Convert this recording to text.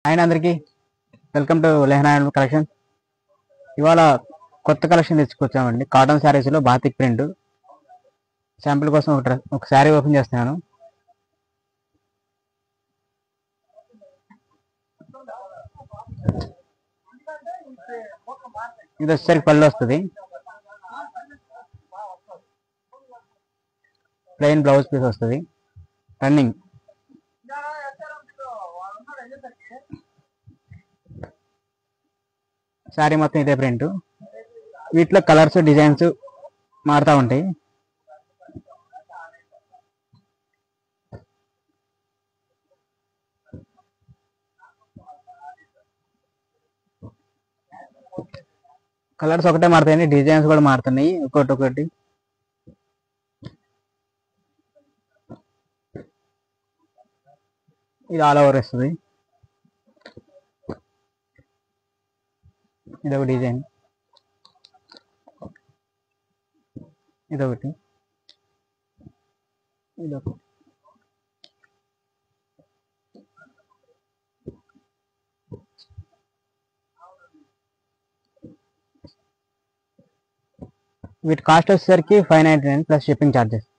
And అందరికి welcome to లెహనా collection. ఇవాళ కొత్త కలెక్షన్ తెచ్చుకొచ్చామండి. కాటన్ శారీస్ లో బాతిక్ ప్రింట్ శాంపుల్ కోసం ఒక శారీ ఓపెన్ చేస్తున్నాను. ఇది వచ్చేసరికి పళ్ళు వస్తుంది. ప్లెయిన్ బ్లౌజ్ పీస్ వస్తుంది. రన్నింగ్ శారీ మొత్తం ఇదే ప్రింట్. వీటిలో కలర్స్ డిజైన్స్ మారుతూ ఉంటాయి. కలర్స్ ఒకటే మారుతాయండి, డిజైన్స్ కూడా మారుతున్నాయి ఒకటి. ఇది ఆల్ ఓవర్ వస్తుంది. ఇదొక డిజైన్, ఇదొకటి, ఇదొకటి. వీటి కాస్ట్ వచ్చేసరికి 599 ప్లస్ షిప్పింగ్ ఛార్జెస్.